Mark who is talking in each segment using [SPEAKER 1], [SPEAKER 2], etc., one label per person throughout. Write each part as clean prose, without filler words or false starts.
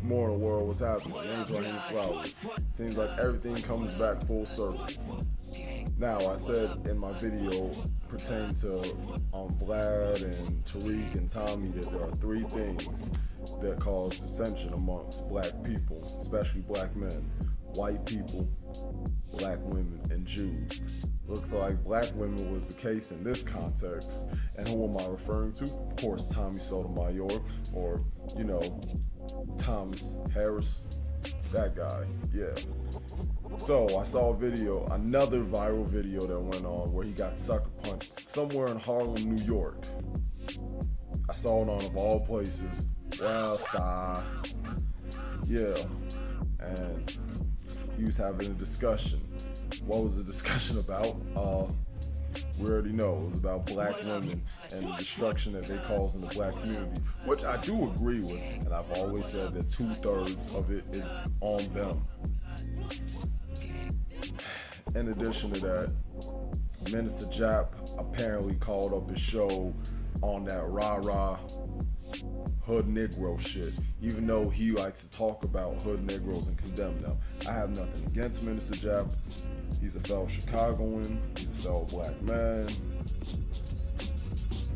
[SPEAKER 1] More in the world, what's happening? Names Raheem Flowers. Seems like everything comes back full circle. Now, I said in my video pertaining to Vlad and Tariq and Tommy that there are three things that cause dissension amongst black people, especially black men: white people, black women, and Jews. Looks like black women was the case in this context. And who am I referring to? Of course, Tommy Sotomayor, or, you know, Thomas Harris, that guy, yeah. So I saw a video, another viral video that went on where he got sucker punched somewhere in Harlem, New York. I saw it on, of all places, Well, yeah, and he was having a discussion. What was the discussion about? We already know. It was about black women and the destruction that they cause in the black community, which I do agree with, and I've always said that 2/3 of it is on them. In addition to that, Minister Jap apparently called up his show on that rah-rah hood Negro shit, even though he likes to talk about hood Negroes and condemn them. I have nothing against Minister Jap. He's a fellow Chicagoan, he's a fellow black man,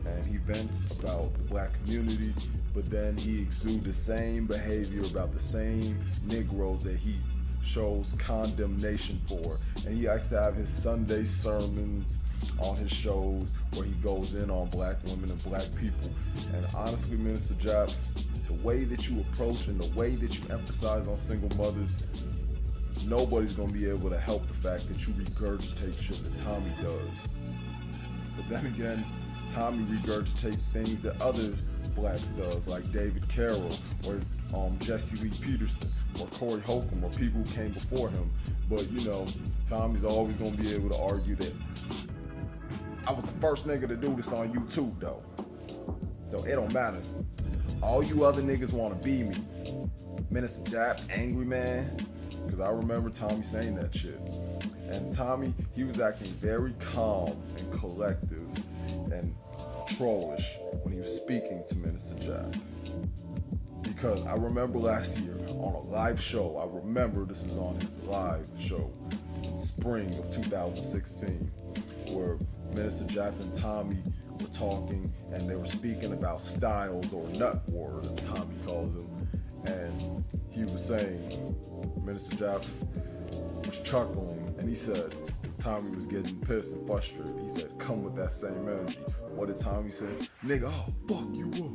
[SPEAKER 1] and he vents about the black community, but then he exudes the same behavior about the same Negroes that he shows condemnation for. And he likes to have his Sunday sermons on his shows where he goes in on black women and black people. And honestly, Minister Jap, the way that you approach and the way that you emphasize on single mothers, nobody's gonna be able to help the fact that you regurgitate shit that Tommy does. But then again, Tommy regurgitates things that other blacks does, like David Carroll or Jesse Lee Peterson or Corey Holcomb or people who came before him. But you know, Tommy's always gonna be able to argue that I was the first nigga to do this on YouTube though. So it don't matter. All you other niggas wanna be me. Minister Jap, angry man. Because I remember Tommy saying that shit. And Tommy, he was acting very calm and collective and trollish when he was speaking to Minister Jap. Because I remember last year on a live show, I remember this is on his live show, spring of 2016, where Minister Jap and Tommy were talking and they were speaking about styles, or nut wars as Tommy calls them. And he was saying, Minister Jap was chuckling, and he said, Tommy was getting pissed and frustrated, he said, come with that same energy. What did Tommy say? Nigga, I'll fuck you up.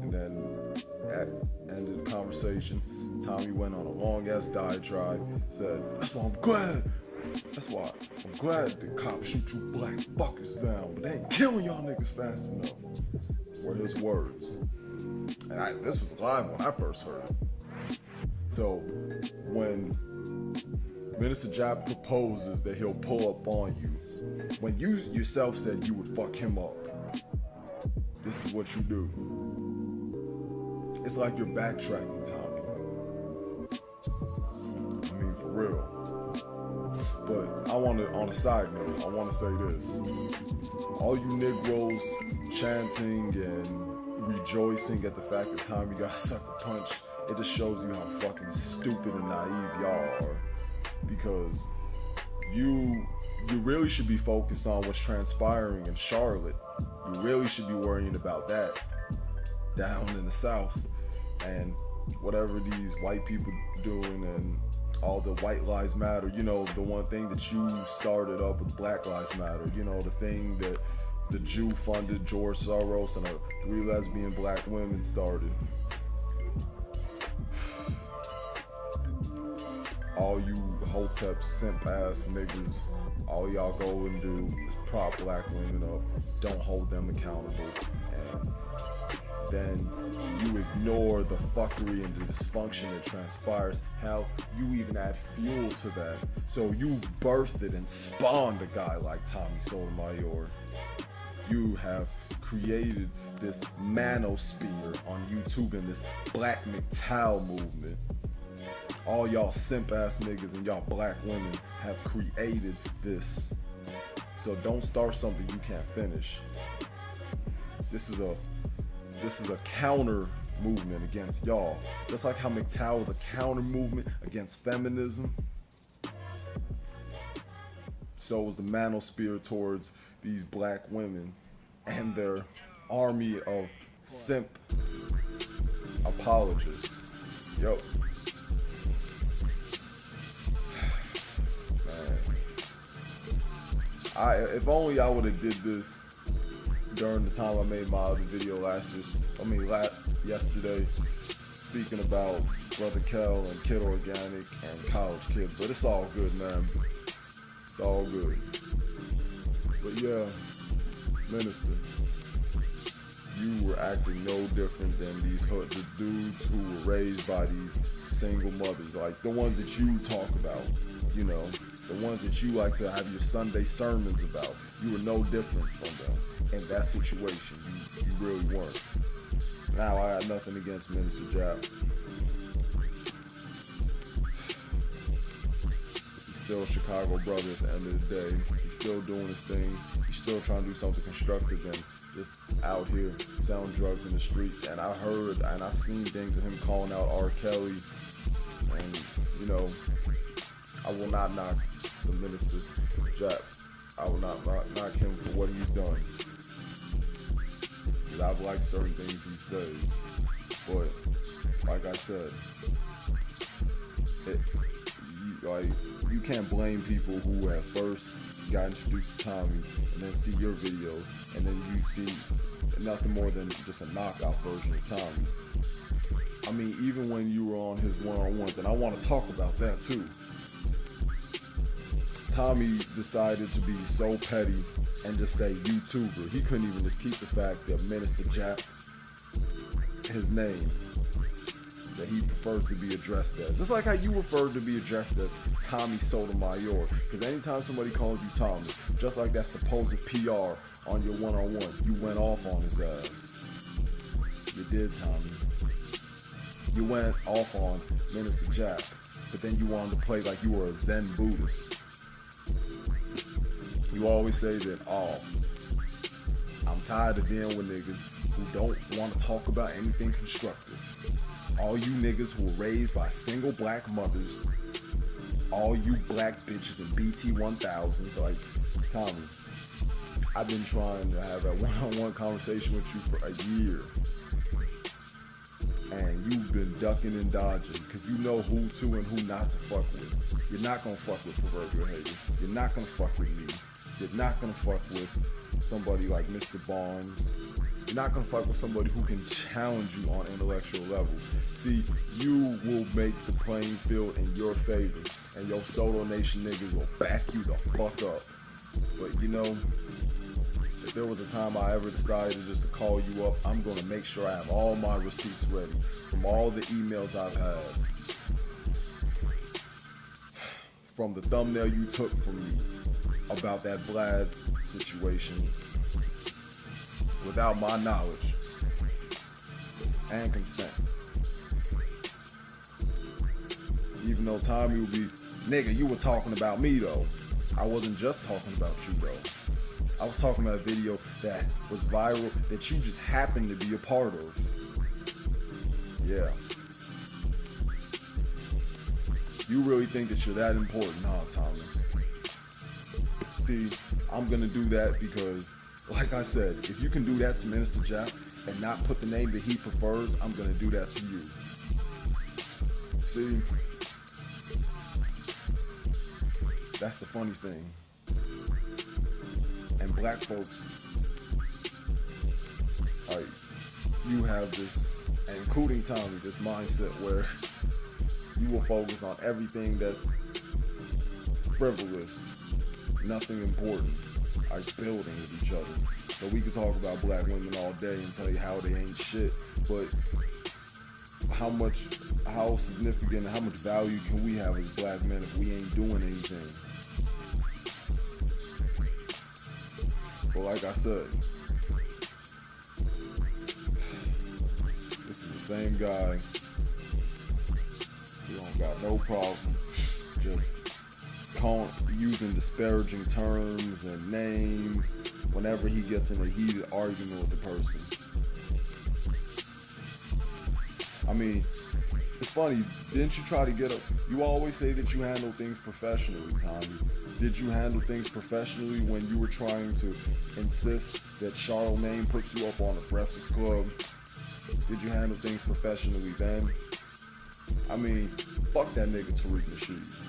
[SPEAKER 1] And then at the end of the conversation, Tommy went on a long ass diatribe, said, that's why I'm glad the cops shoot you black fuckers down, but they ain't killing y'all niggas fast enough, were his words. And this was live when I first heard it. So when Minister Jap proposes that he'll pull up on you, when you yourself said you would fuck him up, this is what you do. It's like you're backtracking, Tommy. I mean, for real. But on a side note, I want to say this. All you Negroes chanting and rejoicing at the fact that Tommy got a sucker punch, it just shows you how fucking stupid and naive y'all are. Because you really should be focused on what's transpiring in Charlotte. You really should be worrying about that down in the South, and whatever these white people doing and all the white lives matter, you know, the one thing that you started up with Black Lives Matter, you know, the thing that the Jew funded George Soros and 3 lesbian black women started. All you Hotep simp ass niggas, all y'all go and do is prop black women up, don't hold them accountable, and then you ignore the fuckery and the dysfunction that transpires. How you even add fuel to that. So you birthed it and spawned a guy like Tommy Sotomayor. You have created this manosphere on YouTube and this Black McTowel movement. All y'all simp ass niggas and y'all black women have created this. So don't start something you can't finish. This is a counter movement against y'all. Just like how MGTOW was a counter movement against feminism, so was the manosphere towards these black women and their army of simp apologists. Yo. Man. If only I would have did this during the time I made my other video yesterday, speaking about Brother Kel and Kid Organic and College Kid, but it's all good, man. It's all good. But yeah, Minister, you were acting no different than the dudes who were raised by these single mothers, like the ones that you talk about, you know, the ones that you like to have your Sunday sermons about. You were no different from them in that situation. You really weren't. Now, I got nothing against Minister Jap. He's still a Chicago brother at the end of the day. He's still doing his thing. He's still trying to do something constructive and just out here selling drugs in the streets. And I heard and I've seen things of him calling out R. Kelly. And, you know, I will not knock the Minister Jap. I will not knock him for what he's done. Because I've liked certain things he says. But, like I said, you can't blame people who at first got introduced to Tommy and then see your videos and then you see nothing more than just a knockout version of Tommy. I mean, even when you were on his one-on-ones, and I want to talk about that too. Tommy decided to be so petty and just say YouTuber. He couldn't even just keep the fact that Minister Jap, his name, that he prefers to be addressed as. Just like how you prefer to be addressed as Tommy Sotomayor. Because anytime somebody calls you Tommy, just like that supposed PR on your one-on-one, you went off on his ass. You did, Tommy. You went off on Minister Jap, but then you wanted to play like you were a Zen Buddhist. You always say that, oh, I'm tired of dealing with niggas who don't want to talk about anything constructive. All you niggas who were raised by single black mothers, all you black bitches in BT1000s, like, Tommy, I've been trying to have a one-on-one conversation with you for a year. And you've been ducking and dodging because you know who to and who not to fuck with. You're not going to fuck with proverbial haters. You're not going to fuck with me. You're not going to fuck with somebody like Mr. Barnes. You're not going to fuck with somebody who can challenge you on intellectual level. See, you will make the playing field in your favor, and your Soto Nation niggas will back you the fuck up. But you know, if there was a time I ever decided just to call you up, I'm going to make sure I have all my receipts ready from all the emails I've had, from the thumbnail you took from me about that Vlad situation without my knowledge and consent. Even though Tommy would be, nigga, you were talking about me though. I wasn't just talking about you though. I was talking about a video that was viral that you just happened to be a part of. Yeah. You really think that you're that important, huh, Thomas? See, I'm gonna do that because, like I said, if you can do that to Minister Jap and not put the name that he prefers, I'm gonna do that to you. See? That's the funny thing. And black folks, like, you have this, and including Tommy, this mindset where you will focus on everything that's frivolous, nothing important, like building with each other. So we could talk about black women all day and tell you how they ain't shit, but how significant, how much value can we have as black men if we ain't doing anything? But like I said, this is the same guy who don't got no problem just using disparaging terms and names whenever he gets in a heated argument with the person. I mean, it's funny, didn't you try to get up? You always say that you handle things professionally, Tommy. Did you handle things professionally when you were trying to insist that Charlemagne puts you up on the Breakfast Club? Did you handle things professionally then? I mean, fuck that nigga Tariq Nasheed.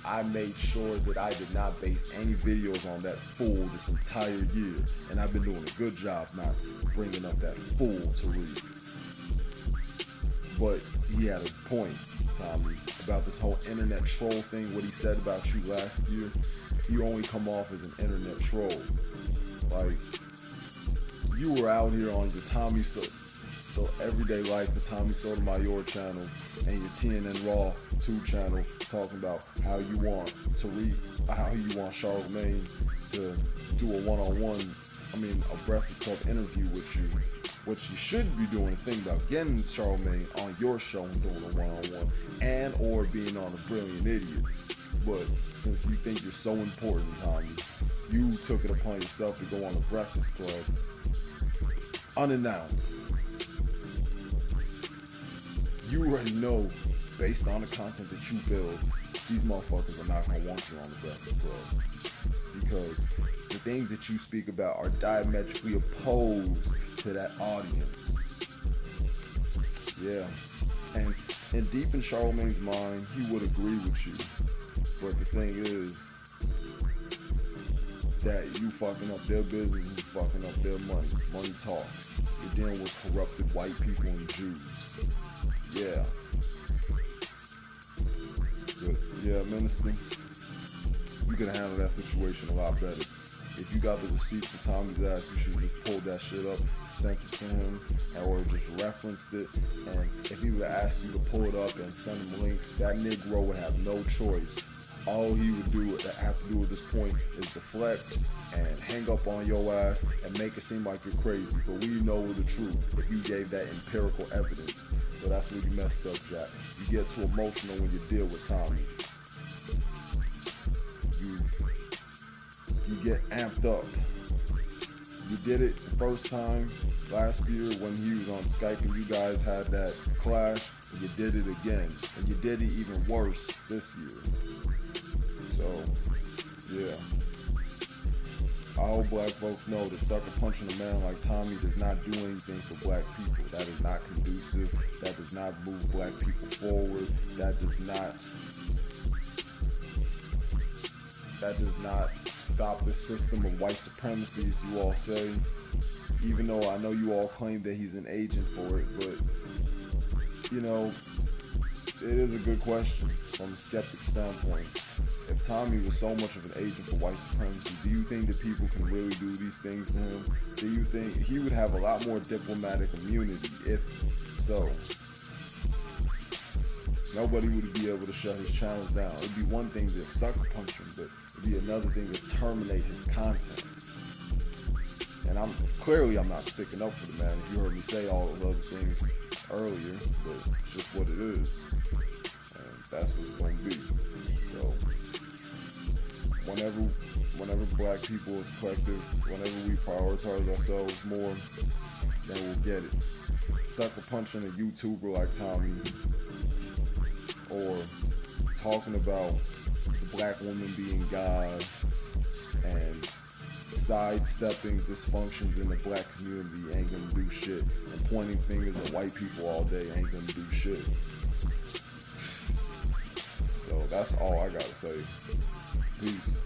[SPEAKER 1] I made sure that I did not base any videos on that fool this entire year, and I've been doing a good job not bringing up that fool Tariq. But he had a point, Tommy, about this whole internet troll thing, what he said about you last year. You only come off as an internet troll. Like, you were out here on the Everyday Life, the Tommy Sotomayor channel, and your TNN Raw 2 channel, talking about how you want Charlemagne to do a one-on-one, a Breakfast Club interview with you. What you should be doing is thinking about getting Charlemagne on your show and doing a one-on-one, and or being on the Brilliant Idiots. But since you think you're so important, Tommy, you took it upon yourself to go on the Breakfast Club unannounced. You already know, based on the content that you build, these motherfuckers are not gonna want you on the Breakfast Club, because the things that you speak about are diametrically opposed to that audience. Yeah, and deep in Charlemagne's mind, he would agree with you. But the thing is that you fucking up their business, you fucking up their money. Money talks. You're dealing with corrupted white people and Jews. Yeah. But yeah, Minister, you could handle that situation a lot better. If you got the receipts for Tommy's ass, you should have just pulled that shit up, sent it to him, or just referenced it. And if he would have asked you to pull it up and send him links, that Negro would have no choice. All he would have to do at this point is deflect and hang up on your ass and make it seem like you're crazy. But we know the truth if you gave that empirical evidence. So that's where you messed up, Jack. You get too emotional when you deal with Tommy. You get amped up. You did it the first time last year when he was on Skype and you guys had that clash, and you did it again. And you did it even worse this year. So, yeah. I hope black folks know that sucker punching a man like Tommy does not do anything for black people. That is not conducive. That does not move black people forward. That does not stop the system of white supremacy, as you all say. Even though I know you all claim that he's an agent for it, but, you know, it is a good question from a skeptic standpoint. If Tommy was so much of an agent for white supremacy, do you think that people can really do these things to him? Do you think he would have a lot more diplomatic immunity if so? Nobody would be able to shut his channels down. It'd be one thing to sucker punch him, but it'd be another thing to terminate his content. And I'm not sticking up for the man. If you heard me say all those other things earlier, but it's just what it is. And that's what it's going to be. So, whenever black people as collective, whenever we prioritize ourselves more, then we'll get it. Sucker punching a YouTuber like Tommy, or talking about the black woman being God, and sidestepping dysfunctions in the black community ain't gonna do shit, and pointing fingers at white people all day ain't gonna do shit. So that's all I gotta say. Peace.